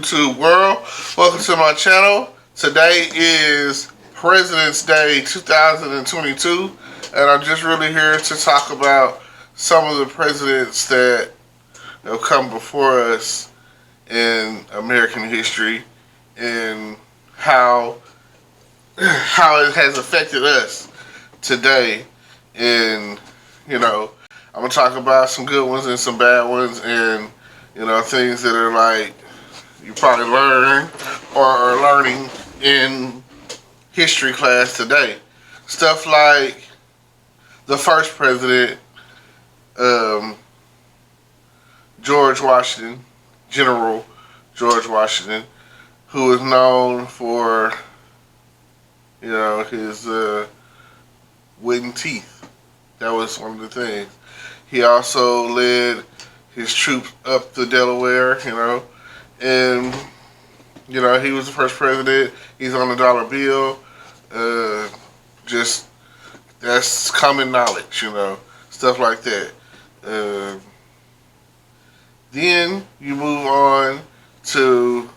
YouTube world. Welcome to my channel. Today is President's Day 2022, and I'm just really here to talk about some of the presidents that have come before us in American history and how it has affected us today. And I'm gonna talk about some good ones and some bad ones, and things that are like you probably learn or are learning in history class today. Stuff like the first president, um, George Washington, General George Washington, who is known for his wooden teeth. That was one of the things. He also led his troops up the Delaware, and he was the first president. He's on the dollar bill. Just that's common knowledge, stuff like that. Uh, then you move on to.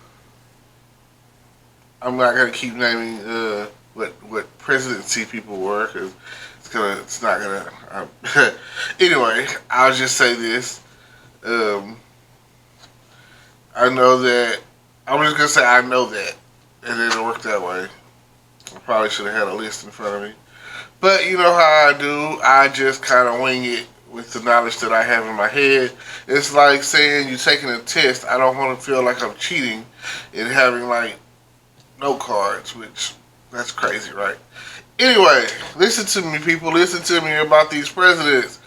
I'm not gonna keep naming what presidency people were because it's not gonna. Anyway, I'll just say this. I know that. I'm just gonna say I know that, and it didn't work that way. I probably should have had a list in front of me, but you know how I do. I just kind of wing it with the knowledge that I have in my head. It's like saying you're taking a test. I don't want to feel like I'm cheating and having like note cards, which that's crazy, right? Anyway, listen to me, people. Listen to me about these presidents.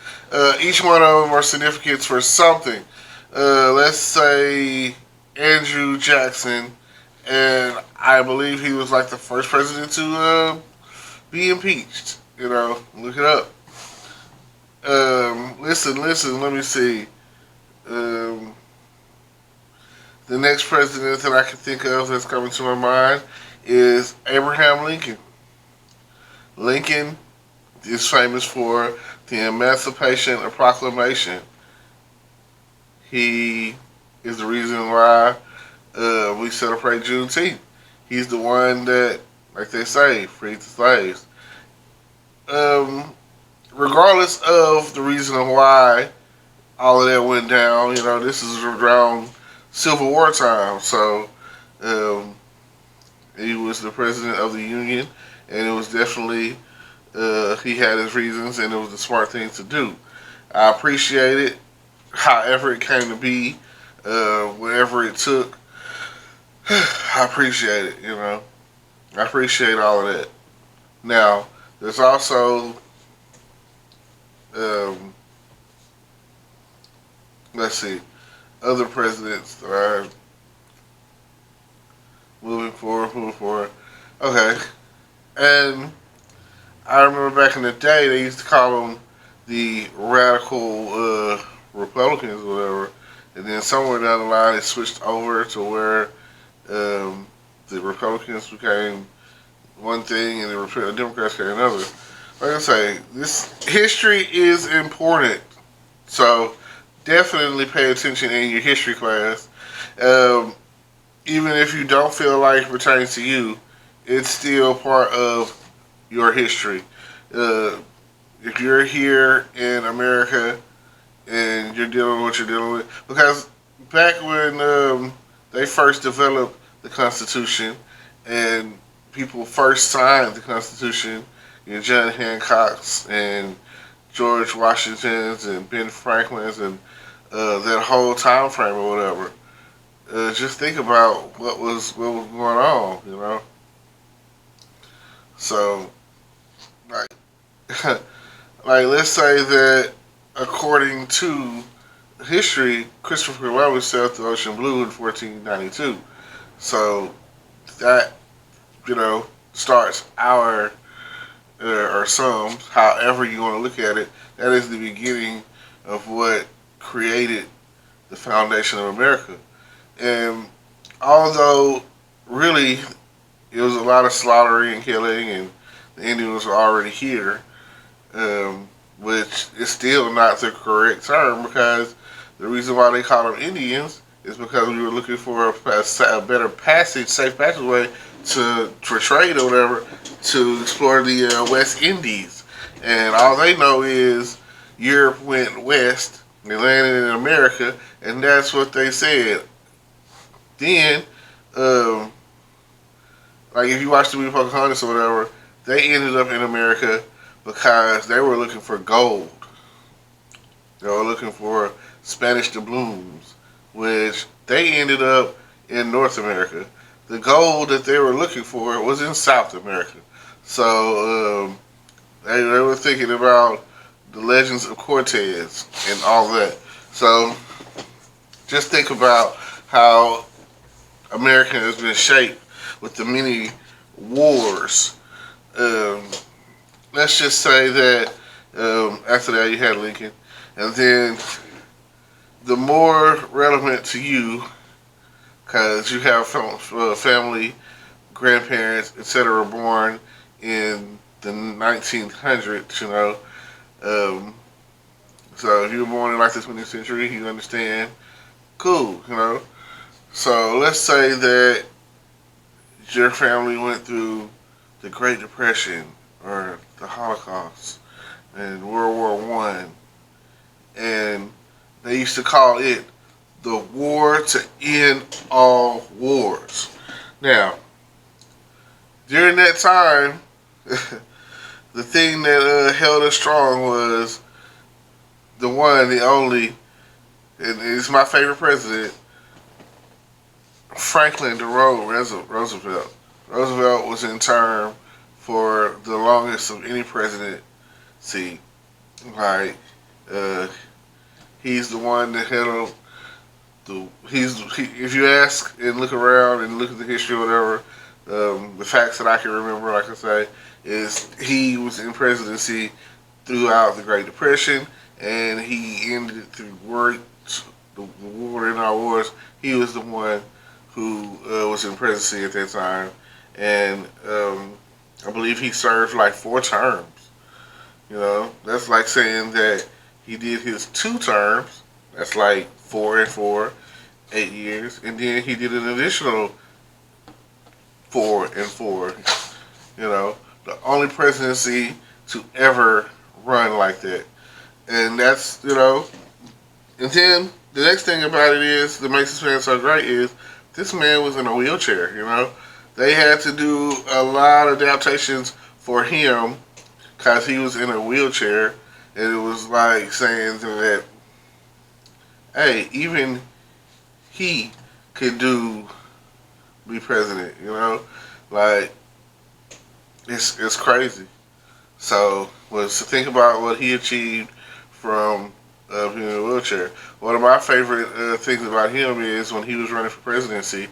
Each one of them are significant for something. Let's say Andrew Jackson, and I believe he was like the first president to be impeached. Look it up. Listen. Let me see. The next president that I can think of that's coming to my mind is Abraham Lincoln. Lincoln is famous for the Emancipation Proclamation. He is the reason why we celebrate Juneteenth. He's the one that, like they say, freed the slaves. Regardless of the reason why all of that went down, this is around Civil War time. So he was the president of the Union, and it was definitely he had his reasons, and it was the smart thing to do. I appreciate it, however it came to be, whatever it took. I appreciate it. I appreciate all of that. Now, there's also let's see, other presidents that are moving forward. Okay, and I remember back in the day they used to call them the radical Republicans or whatever, and then somewhere down the line it switched over to where the Republicans became one thing and the Democrats became another. Like I say, this history is important, so definitely pay attention in your history class. Even if you don't feel like it pertains to you, it's still part of your history. If you're here in America and you're dealing with what you're dealing with, because back when they first developed the Constitution and people first signed the Constitution, John Hancock's and George Washington's and Ben Franklin's and that whole time frame or whatever. Just think about what was going on, So, like, like let's say that according to history, Christopher Columbus sailed the ocean blue in 1492. So that starts our or some, however you want to look at it. That is the beginning of what created the foundation of America. And although really it was a lot of slaughtering and killing, and the Indians were already here, which is still not the correct term because the reason why they call them Indians is because we were looking for a better passage, safe passageway for trade or whatever to explore the West Indies. And all they know is Europe went west, they landed in America, and that's what they said. Then, um, like if you watch the movie Pocahontas or whatever, they ended up in America because they were looking for gold. They were looking for Spanish doubloons, which they ended up in North America. The gold that they were looking for was in South America. So they were thinking about the legends of Cortez and all that. So just think about how America has been shaped with the many wars. Um, let's just say that after that you had Lincoln, and then the more relevant to you, because you have family, grandparents, etc., born in the 1900s, you know. Um, so if you were born in like the 20th century, you understand. Cool, you know. So let's say that your family went through the Great Depression or the Holocaust and World War One, and they used to call it the war to end all wars. Now, during that time, the thing that held us strong was the one, the only, and it's my favorite president, Franklin D. Roosevelt. Roosevelt was in term for the longest of any presidency. Like, uh, he's the one that held if you ask and look around and look at the history or whatever, the facts that I can remember, like I say, is he was in presidency throughout the Great Depression, and he ended it through the war in our wars. He was the one who was in presidency at that time, and I believe he served like 4 terms. You know, that's like saying that he did his 2 terms. That's like 4 and 4, 8 years, and then he did an additional 4 and 4. You know, the only presidency to ever run like that, and that's, you know. And then the next thing about it is that makes this man so great is this man was in a wheelchair. You know, they had to do a lot of adaptations for him because he was in a wheelchair, and it was like saying that, hey, even he could be president, you know, like it's crazy. So was to think about what he achieved from being in a wheelchair. One of my favorite things about him is when he was running for presidency,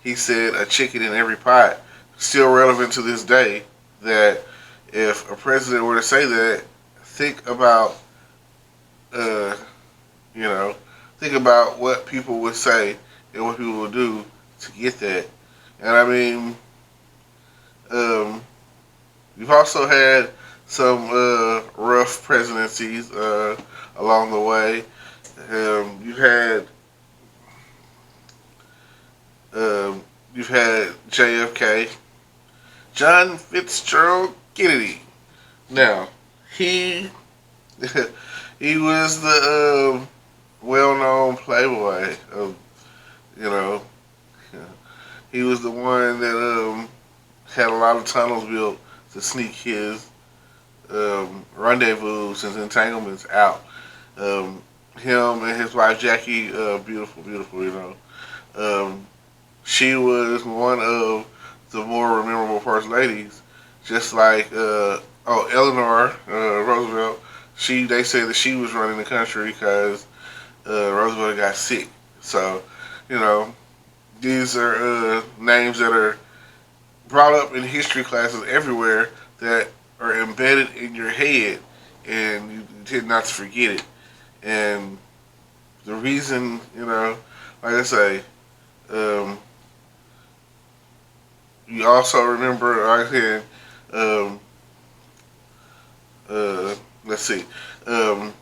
he said a chicken in every pot. Still relevant to this day. That if a president were to say that, think about uh, you know, think about what people would say and what people would do to get that. And I mean, um, you've also had some rough presidencies along the way. You've had um, JFK, John Fitzgerald Kennedy. Now he he was the well-known playboy of, you know, he was the one that had a lot of tunnels built to sneak his rendezvous and entanglements out. Um, him and his wife Jackie, beautiful, beautiful, you know. Um, she was one of the more memorable first ladies, just like Eleanor Roosevelt. They said that she was running the country because Roosevelt got sick. So, you know, these are names that are brought up in history classes everywhere that are embedded in your head, and you tend not to forget it. And the reason, you know, like I say, um, you also remember, like I said, um, let's see, um,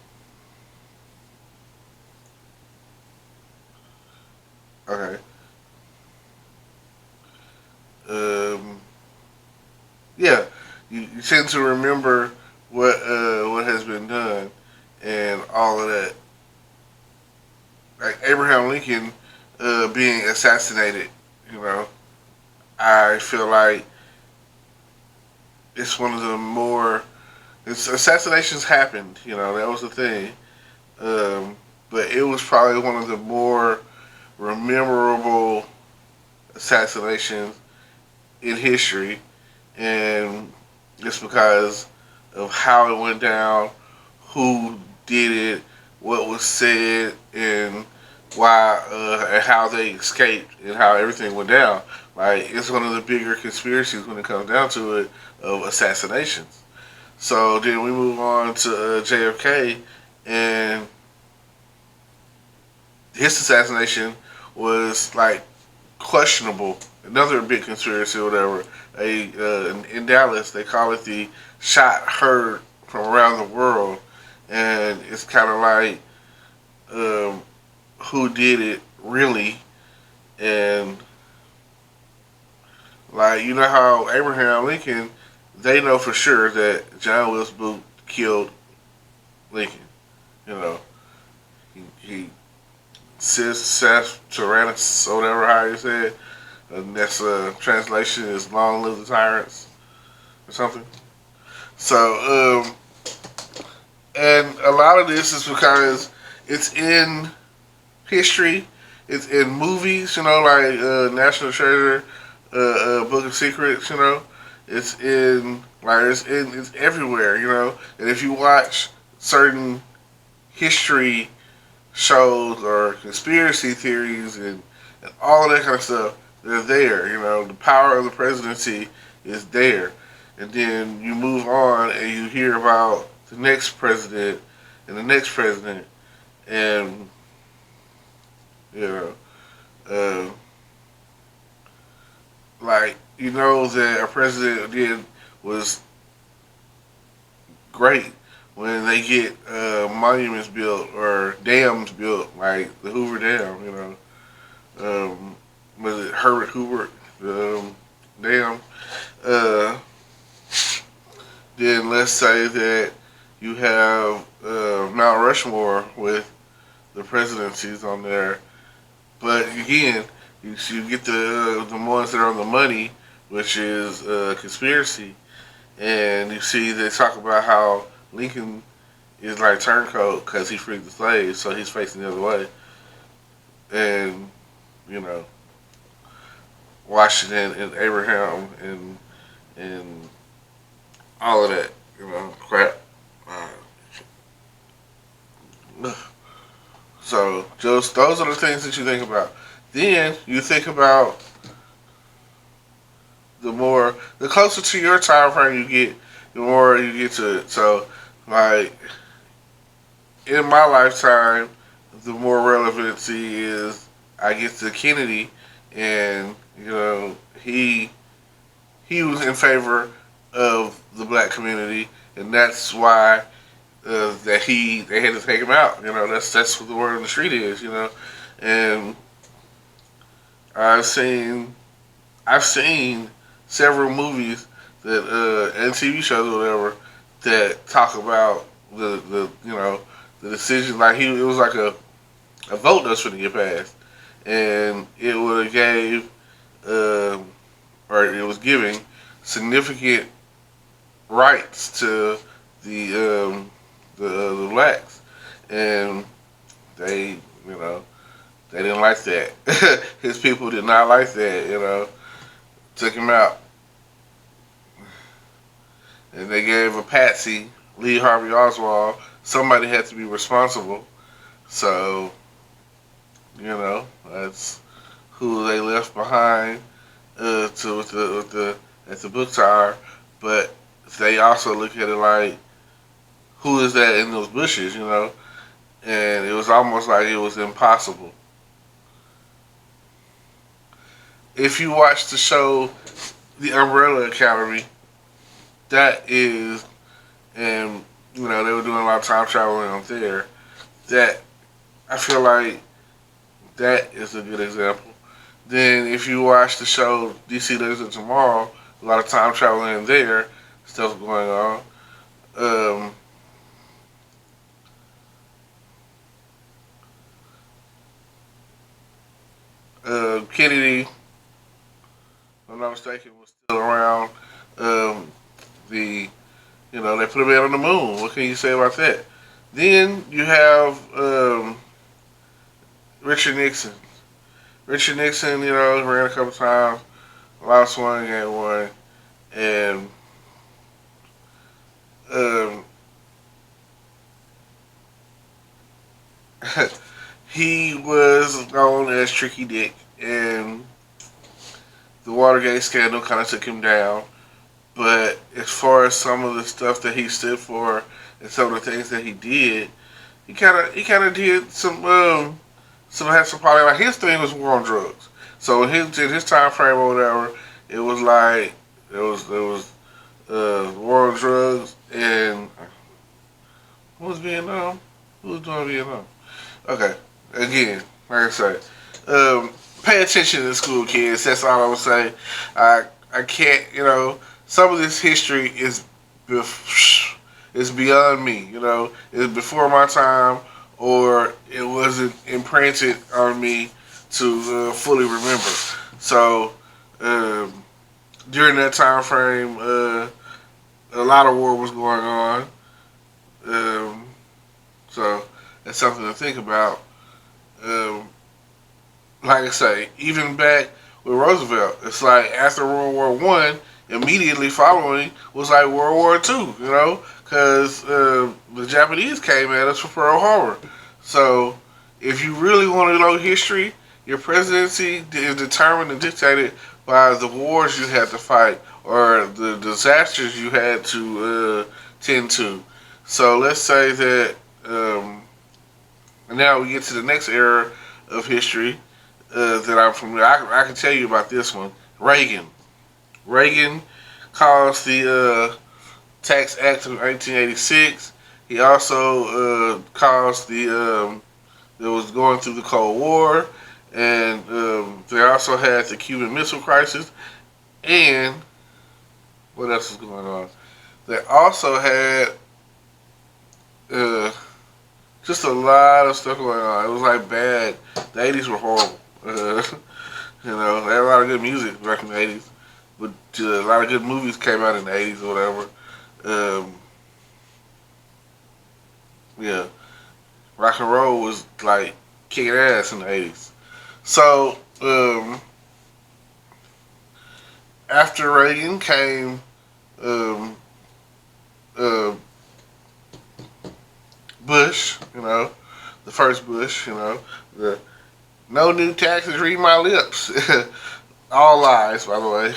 tend to remember what has been done and all of that. Like Abraham Lincoln being assassinated, you know, I feel like it's one of the more assassinations happened. You know, that was the thing. Um, but it was probably one of the more memorable assassinations in history, and it's because of how it went down, who did it, what was said, and why, and how they escaped, and how everything went down. Like, it's one of the bigger conspiracies when it comes down to it of assassinations. So then we move on to JFK, and his assassination was like questionable. Another big conspiracy, or whatever. In Dallas, they call it the shot heard from around the world, and it's kind of like um, who did it really, and like you know how Abraham Lincoln, they know for sure that John Wilkes Booth killed Lincoln. You know, he says Seth Terrence or whatever how you say it. And that's translation is "Long live the tyrants" or something. So, and a lot of this is because it's in history, it's in movies. You know, like National Treasure, Book of Secrets. You know, it's everywhere. You know, and if you watch certain history shows or conspiracy theories and all of that kind of stuff, they're there. You know, the power of the presidency is there. And then you move on and you hear about the next president and the next president, and you know, uh, like you know that a president did was great when they get monuments built or dams built, like the Hoover Dam. You know, was it Herbert Hoover Dam? Uh, then let's say that you have Mount Rushmore with the presidencies on there, but again, you get the ones that are on the money, which is conspiracy, and you see they talk about how Lincoln is like turncoat because he freed the slaves, so he's facing the other way, and you know Washington and Abraham and all of that, you know, crap. So just those are the things that you think about. Then you think about the closer to your time frame you get, the more you get to it. So like in my lifetime, the more relevancy is I get to Kennedy, and you know he was in favor of the black community, and that's why they had to take him out. You know, that's what the word on the street is. You know, and I've seen I've seen several movies that and TV shows or whatever that talk about the you know the decision. Like it was like a vote that's going to get passed, and it would have gave or it was giving significant rights to the blacks, and they you know they didn't like that. His people did not like that. You know, took him out, and they gave a patsy, Lee Harvey Oswald. Somebody had to be responsible, so you know that's who they left behind to with the at the book tower. But they also look at it like, who is that in those bushes? You know, and it was almost like it was impossible. If you watch the show The Umbrella Academy, that is, and you know they were doing a lot of time traveling on there. That I feel like that is a good example. Then if you watch the show DC Legends of Tomorrow, a lot of time traveling in there. stuff going on. Um, Kennedy, if I'm not mistaken, was still around. Um, the they put a man on the moon. What can you say about that? Then you have Richard Nixon. Richard Nixon, ran a couple times, lost one, gained one, and um, he was known as Tricky Dick, and the Watergate scandal kind of took him down. But as far as some of the stuff that he stood for and some of the things that he did, he kind of did some had some probably like his thing was war on drugs. So in his time frame or whatever, it was like it was war on drugs and what was Vietnam? Who was doing Vietnam? Okay, again, like I say, pay attention to school, kids. That's all I would say. I can't, some of this history is beyond me. It's before my time, or it wasn't imprinted on me to fully remember. So um, during that time frame, a lot of war was going on. Um, so that's something to think about. Um, like I say, even back with Roosevelt, it's like after World War One, immediately following was like World War Two. Because the Japanese came at us for Pearl Harbor. So if you really want to know history, your presidency is determined and dictated by the wars you had to fight or the disasters you had to tend to. So let's say that now we get to the next era of history that I'm familiar. I can tell you about this one. Reagan. Reagan caused the Tax Act of 1986. He also caused that was going through the Cold War, and they also had the Cuban Missile Crisis. And what else is going on? They also had uh, just a lot of stuff going on. It was like bad. The 80s were horrible. They had a lot of good music back in the 80s, but a lot of good movies came out in the 80s or whatever. Yeah, rock and roll was like kicking ass in the 80s. So after Reagan came um, uh, Bush, the first Bush, the no new taxes, read my lips. All lies, by the way.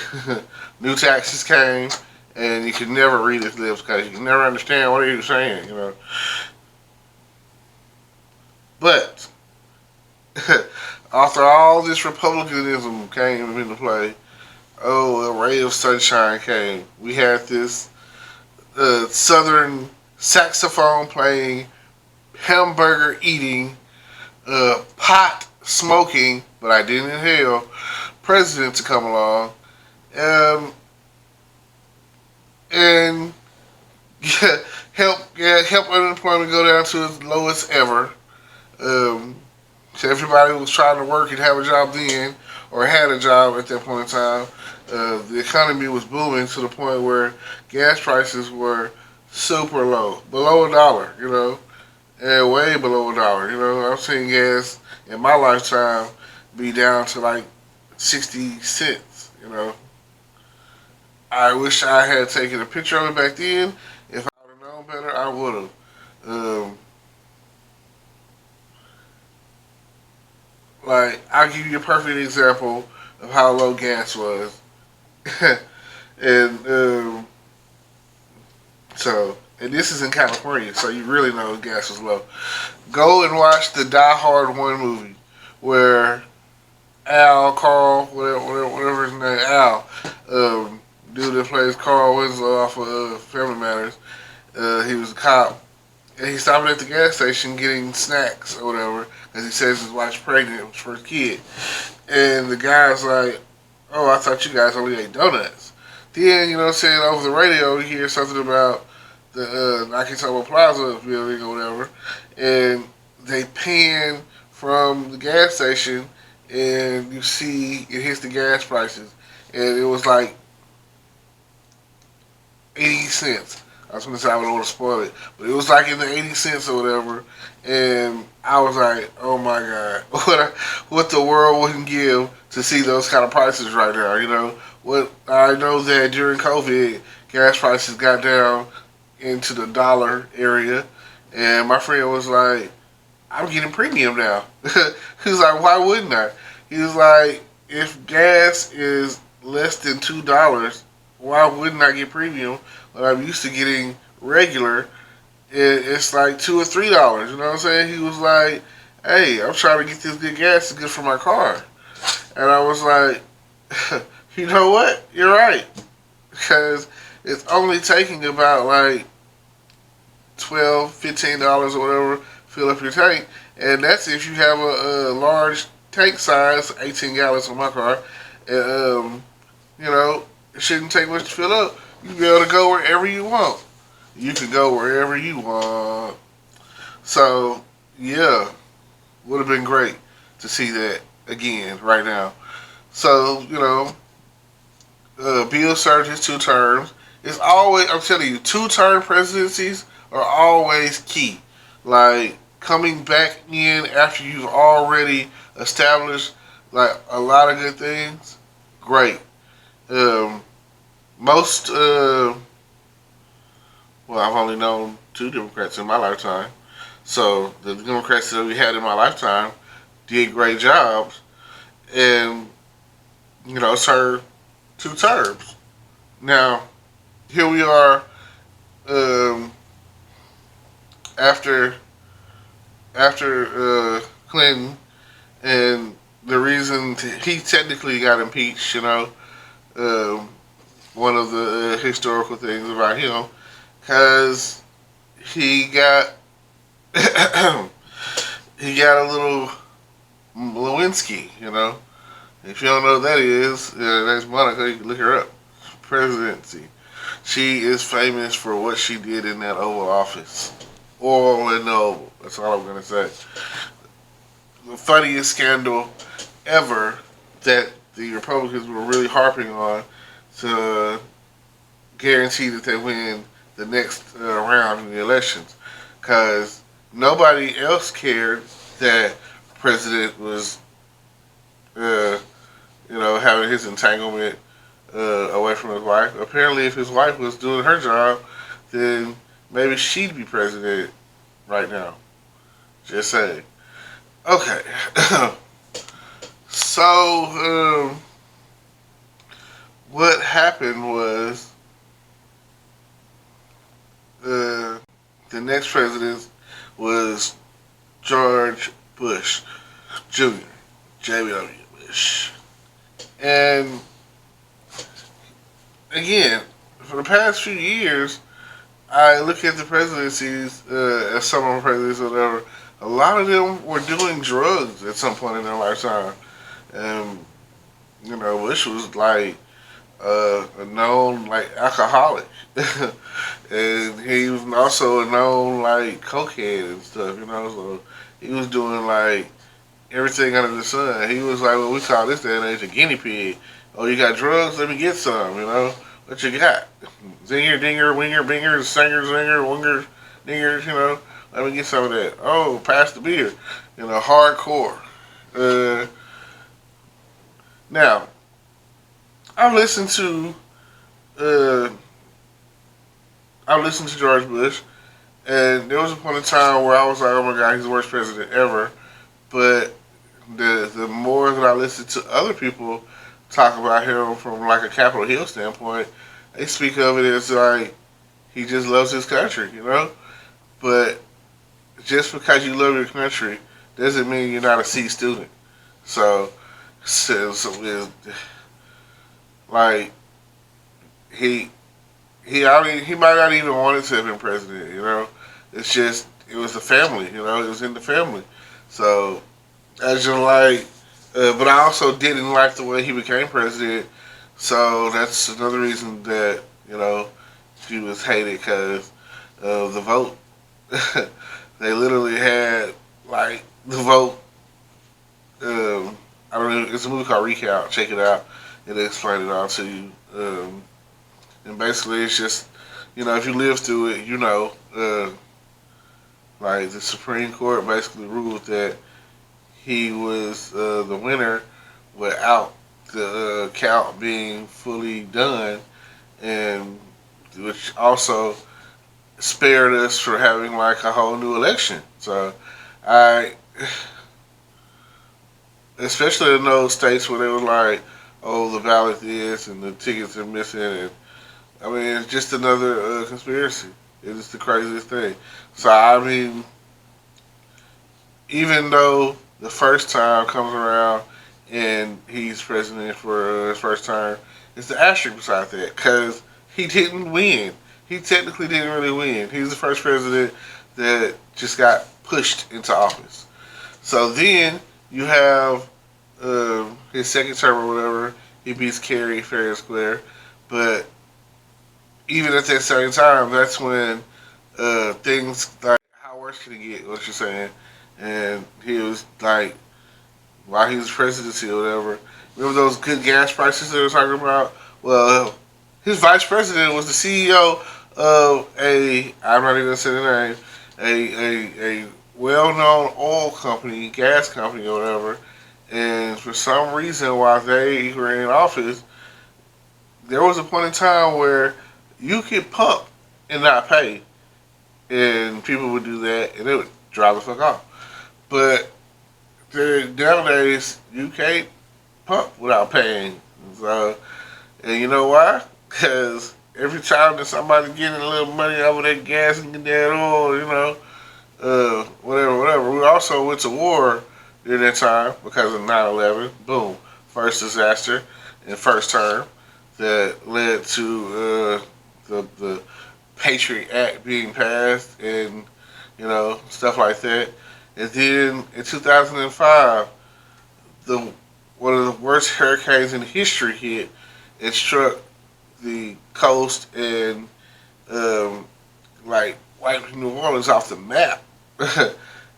New taxes came, and you could never read his lips because you could never understand what he was saying. But after all this republicanism came into play, a ray of sunshine came. We had this southern saxophone playing, hamburger eating, pot smoking, but I didn't inhale, president to come along, and help unemployment go down to its lowest ever. So everybody was trying to work and have a job then, or had a job at that point in time. The economy was booming to the point where gas prices were super low, below $1, and way below $1. I've seen gas in my lifetime be down to like 60 cents. I wish I had taken a picture of it back then. If I would have known better, I would have. Like, I'll give you a perfect example of how low gas was. and and this is in California, so you really know gas was low. Go and watch the Die Hard 1 movie where Carl, whatever his name, dude that plays Carl Winslow off of Family Matters, he was a cop, and he stopped at the gas station getting snacks or whatever, because he says his wife's pregnant with his first kid. And the guy's like, "Oh, I thought you guys only ate donuts." Then, you know what I'm saying, over the radio, you hear something about the Nakatomi Plaza building or whatever, and they pan from the gas station, and you see it hits the gas prices, and it was like 80 cents. I was going to say I don't want to spoil it, but it was like in the 80 cents or whatever, and I was like, oh my god, what the world wouldn't give to see those kind of prices right now, you know? What I know that during COVID, gas prices got down into the dollar area, and my friend was like, I'm getting premium now. He was like, why wouldn't I? He was like, if gas is less than $2, why wouldn't I get premium when I'm used to getting regular? It's like $2 or $3. You know what I'm saying? He was like, hey, I'm trying to get this good gas. It's good for my car. And I was like, you know what? You're right. Because it's only taking about like $12, $15 or whatever, fill up your tank. And that's if you have a large tank size, 18 gallons on my car. And, you know, it shouldn't take much to fill up. You'll be able to go wherever you want. You can go wherever you want. So, yeah, would have been great to see that again right now. So, you know, Bill served his 2 terms. It's always, I'm telling you, 2-term presidencies are always key. Like, coming back in after you've already established, like, a lot of good things, great. Most, well, I've only known 2 Democrats in my lifetime. So, the Democrats that we had in my lifetime did great jobs and, you know, served 2 terms. Now, here we are um, after Clinton, and the reason he technically got impeached, you know, um, one of the historical things about him, because he got he got a little Lewinsky, you know. If you don't know what that is, that's Monica. You can look her up. Presidency. She is famous for what she did in that Oval Office. Oil in the Oval. That's all I'm gonna say. The funniest scandal ever that the Republicans were really harping on to guarantee that they win the next round in the elections, because nobody else cared that the president was, uh, you know, having his entanglement away from his wife. Apparently, if his wife was doing her job, then maybe she'd be president right now. Just saying. Okay. So, what happened was the next president was George Bush Jr., J.W. Bush. And again, for the past few years, I look at the presidencies as some of the presidents or whatever. A lot of them were doing drugs at some point in their lifetime, and you know, Bush was like a known like alcoholic, and he was also a known like cokehead and stuff. You know, so he was doing like everything under the sun. He was like what we call this day and age a guinea pig. Oh, you got drugs? Let me get some. You know, what you got? Zinger, dinger, winger, binger, singer, zinger, winger, dingers. You know, let me get some of that. Oh, pass the beer. You know, hardcore. Uh, Now, I've listened to uh, I've listened to George Bush, and there was a point in time where I was like, oh my god, he's the worst president ever. But the more that I listen to other people talk about him from like a Capitol Hill standpoint, they speak of it as like he just loves his country, you know. But just because you love your country doesn't mean you're not a C student. So like he he might not even wanted to have been president, you know. It's just it was the family, you know. It was in the family. So as you like, but I also didn't like the way he became president. So that's another reason that she was hated because of the vote. They literally had like the vote. I don't know. It's a movie called Recount. Check it out. It'll explain it all to you. And basically, it's just if you live through it, like the Supreme Court basically ruled that he was the winner without the count being fully done, and which also spared us for having like a whole new election. So I, especially in those states where they were like, oh, the ballot is and the tickets are missing, and I mean it's just another conspiracy. It's the craziest thing. So I mean, even though the first time comes around and he's president for his first term, it's the asterisk beside that because he didn't win. He technically didn't really win. He was the first president that just got pushed into office. So then you have his second term or whatever. He beats Kerry fair and square. But even at that same time, that's when things like how worse can it get? What you're saying? And he was like, while he was presidency or whatever. Remember those good gas prices they were talking about? Well, his vice president was the CEO of I'm not even gonna say the name, a well-known oil company, gas company or whatever. And for some reason, while they were in office, there was a point in time where you could pump and not pay, and people would do that, and it would drive the fuck off. But nowadays, you can't pump without paying. So, and you know why? Because every time that somebody getting a little money out of that gas and get that oil, whatever. We also went to war during that time because of 9/11. Boom. First disaster in first term that led to the Patriot Act being passed and, stuff like that. And then in 2005, the one of the worst hurricanes in history hit and struck the coast and like wiped New Orleans off the map.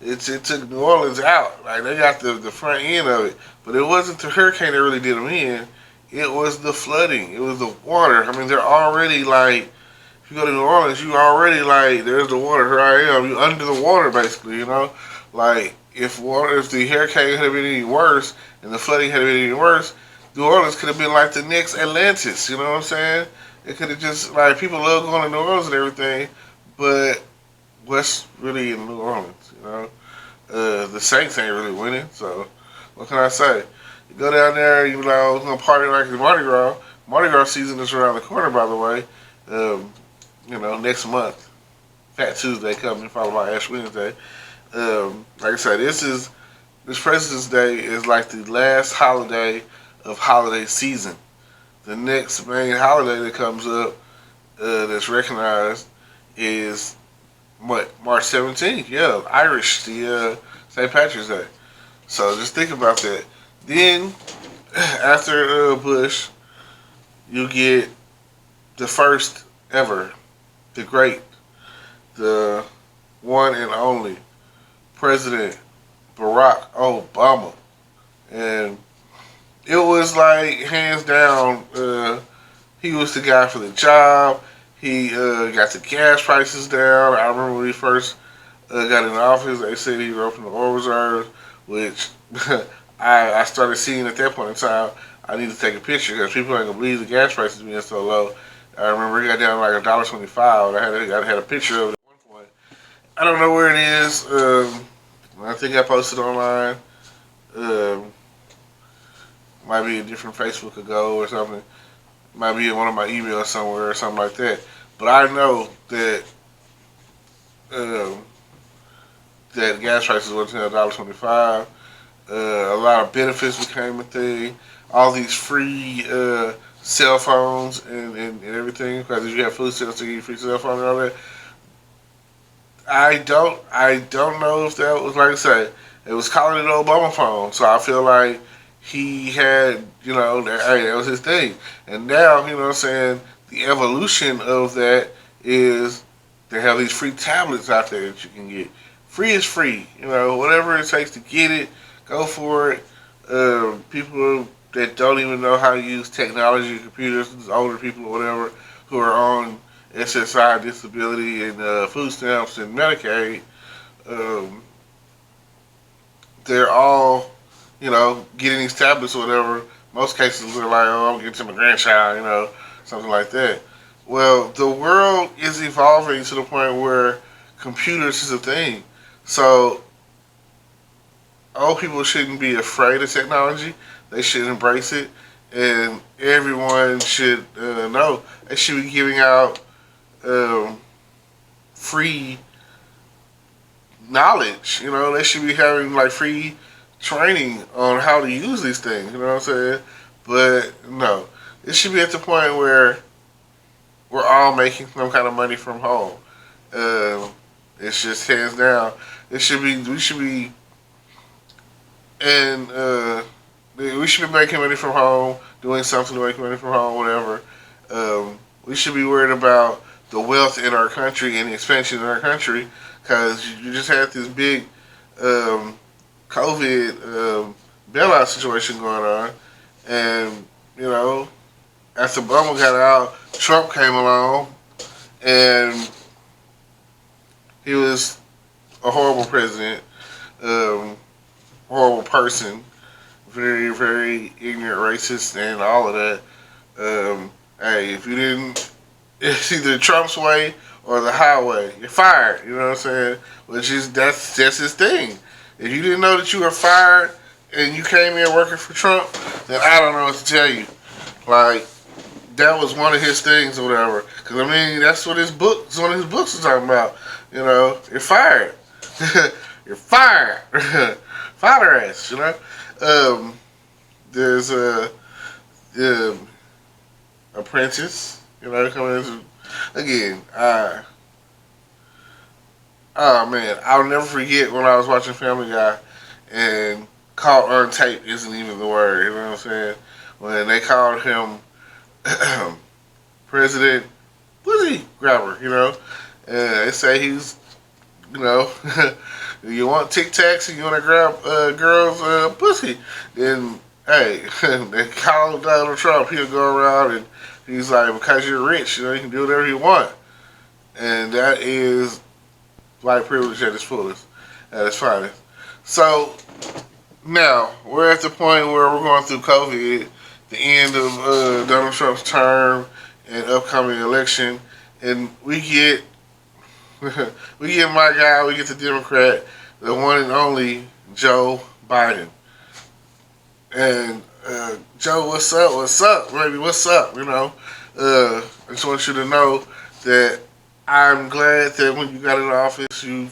It took New Orleans out. Like they got the front end of it, but it wasn't the hurricane that really did them in. It was the flooding. It was the water. I mean, they're already like, if you go to New Orleans, you already like, there's the water. Here I am. You under the water, basically. Like if the hurricane had been any worse and the flooding had been any worse, New Orleans could have been like the next Atlantis. You know what I'm saying? It could have just like people love going to New Orleans and everything, but what's really in New Orleans? The Saints ain't really winning. So what can I say? You go down there, gonna party like the Mardi Gras. Mardi Gras season is around the corner, by the way. Next month, Fat Tuesday coming, followed by Ash Wednesday. Like I said, this President's Day is like the last holiday of holiday season. The next main holiday that comes up that's recognized is what, March 17th. Yeah, Irish, the St. Patrick's Day. So just think about that. Then after Bush, you get the first ever, the great, the one and only President Barack Obama. And it was like hands down, he was the guy for the job. He got the gas prices down. I remember when he first got in office, they said he opened the oil reserves, which I started seeing at that point in time. I need to take a picture because people ain't gonna believe the gas prices being so low. I remember it got down to like $1.25. I had a picture of it at one point. I don't know where it is. I think I posted online. Um, Might be a different Facebook ago or something. Might be in one of my emails somewhere or something like that. But I know that um, that gas prices went to $1.25. A lot of benefits became a thing. All these free cell phones and everything because if you have food stamps to get free cell phone and all that. I don't know if that was, like I say, it was calling it an Obama phone. So I feel like he had, that was his thing. And now, you know what I'm saying, the evolution of that is they have these free tablets out there that you can get. Free is free. Whatever it takes to get it, go for it. People that don't even know how to use technology, computers, older people or whatever, who are on SSI, disability, and food stamps and Medicaid, um, they're all, getting these tablets or whatever. Most cases they're like, oh, I'm getting to my grandchild, something like that. Well, the world is evolving to the point where computers is a thing. So old people shouldn't be afraid of technology. They should embrace it, and everyone should know they should be giving out um, free knowledge. They should be having like free training on how to use these things. You know what I'm saying? But no, it should be at the point where we're all making some kind of money from home. Um, it's just hands down. It should be. We should be and we should be making money from home, doing something to make money from home, whatever. We should be worried about the wealth in our country and the expansion in our country, because you just had this big um, COVID bailout situation going on, and you know, after Obama got out, Trump came along, and he was a horrible president, um, horrible person, very, very ignorant, racist, and all of that. Hey, if you didn't, it's either Trump's way or the highway. You're fired. You know what I'm saying? Which is that's his thing. If you didn't know that you were fired and you came in working for Trump, then I don't know what to tell you. Like, that was one of his things or whatever. Because I mean, that's what one of his books was talking about. You know, you're fired. You're fired. Fire ass. You know. There's a apprentice. You know, coming into again. Oh man, I'll never forget when I was watching Family Guy and called on tape isn't even the word. You know what I'm saying? When they called him President Pussy Grabber, you know, and they say he's, you know, you want Tic Tacs and you want to grab girls' pussy, then hey, they call Donald Trump. He'll go around and he's like, because you're rich, you know, you can do whatever you want, and that is white privilege at its fullest, at its finest. So now we're at the point where we're going through COVID, the end of Donald Trump's term and upcoming election, and we get my guy, we get the Democrat, the one and only Joe Biden. And Joe, what's up? What's up, baby? What's up? You know, I just want you to know that I'm glad that when you got in office, you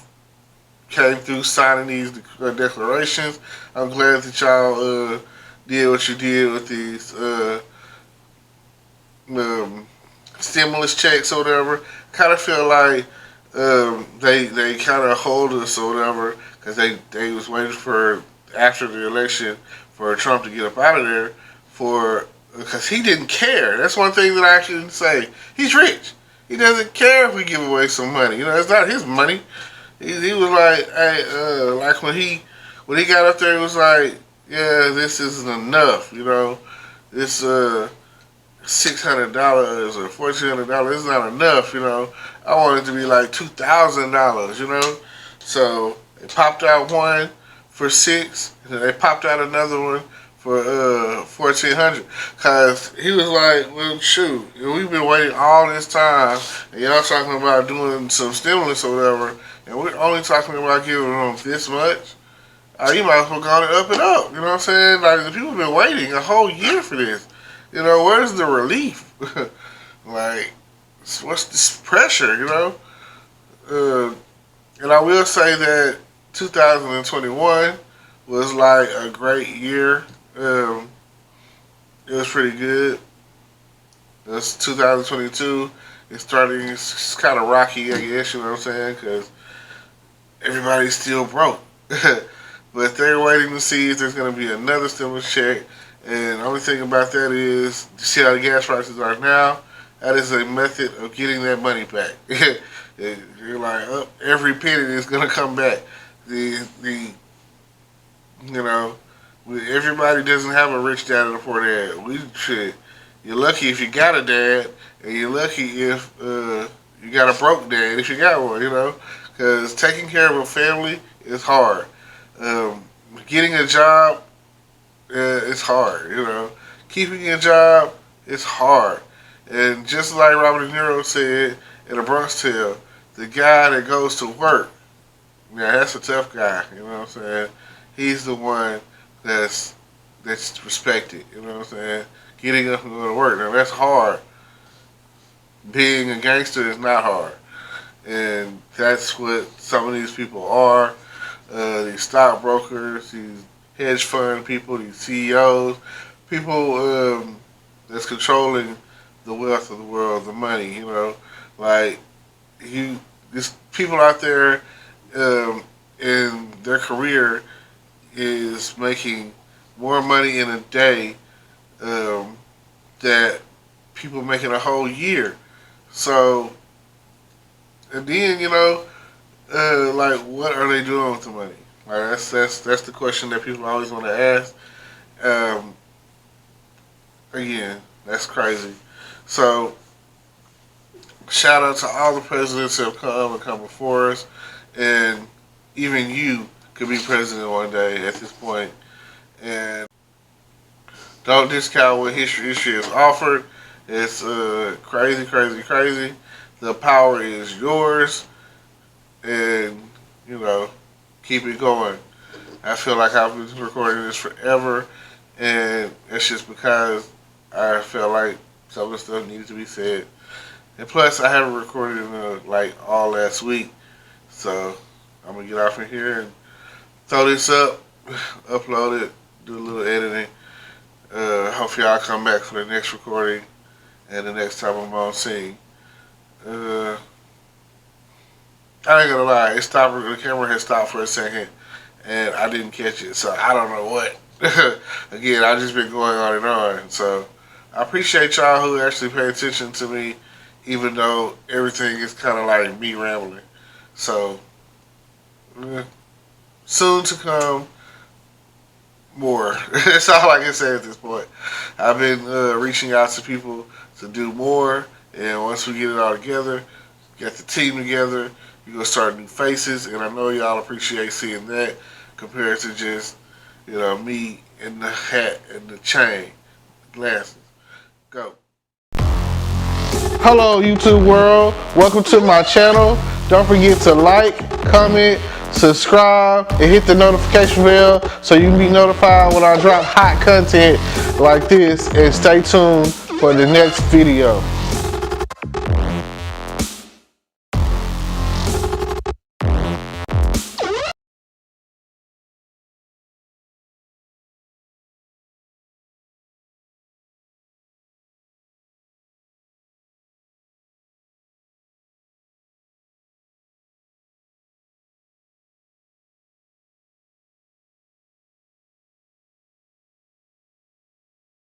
came through signing these declarations. I'm glad that y'all did what you did with these stimulus checks or whatever. Kind of feel like they kind of hold us or whatever because they was waiting for after the election for Trump to get up out of there because he didn't care. That's one thing that I actually didn't say. He's rich. He doesn't care if we give away some money. You know, it's not his money. He was like, hey, like when he got up there, he was like, yeah, this isn't enough. You know, this $600 or $1,400 is not enough. You know, I want it to be like $2,000. You know, so they popped out one for $6, and they popped out another one for $1,400, cause he was like, well, shoot, we've been waiting all this time, and y'all talking about doing some stimulus or whatever, and we're only talking about giving them this much. You might as well go and up it up. You know what I'm saying? Like, the people have been waiting a whole year for this. You know, where's the relief? Like, what's this pressure? You know, and I will say that 2021 was like a great year. It was pretty good. It's 2022. It's kind of rocky, I guess, you know what I'm saying? Because everybody's still broke. but they're waiting to see if there's going to be another stimulus check. And the only thing about that is, you see how the gas prices are now. That is a method of getting that money back. You're like, oh, every penny is going to come back. Everybody doesn't have a rich dad and a poor dad. You're lucky if you got a dad, and you're lucky if you got a broke dad, if you got one, because taking care of a family is hard. Getting a job is hard, Keeping a job is hard. And just like Robert De Niro said in A Bronx Tale, the guy that goes to work, that's a tough guy, you know what I'm saying? He's the one that's respected, you know what I'm saying? Getting up and going to work. Now that's hard. Being a gangster is not hard. And that's what some of these people are. These stockbrokers, these hedge fund people, these CEOs, people that's controlling the wealth of the world, the money, These people out there in their career is making more money in a day that people make in a whole year. So, and then what are they doing with the money? Like that's the question that people always want to ask. Again, that's crazy. So, shout out to all the presidents that have come before us, and even you could be president one day at this point. And don't discount what history is offered. It's crazy, crazy, crazy. The power is yours, and keep it going. I feel like I've been recording this forever, and it's just because I felt like some of the stuff needed to be said. And plus, I haven't recorded in all last week, so I'm gonna get off of here and throw this up, upload it, do a little editing. Hope y'all come back for the next recording and the next time I'm on scene. I ain't gonna lie, the camera had stopped for a second and I didn't catch it, so I don't know what. Again, I've just been going on and on. So I appreciate y'all who actually pay attention to me, even though everything is kind of like me rambling. So soon to come more. That's all I can say at this point. I've been reaching out to people to do more, and once we get it all together, get the team together, you're going to start new faces, and I know y'all appreciate seeing that compared to just, me in the hat and the chain, glasses. Go. Hello, YouTube world. Welcome to my channel. Don't forget to like, comment, subscribe, and hit the notification bell so you can be notified when I drop hot content like this, and stay tuned for the next video.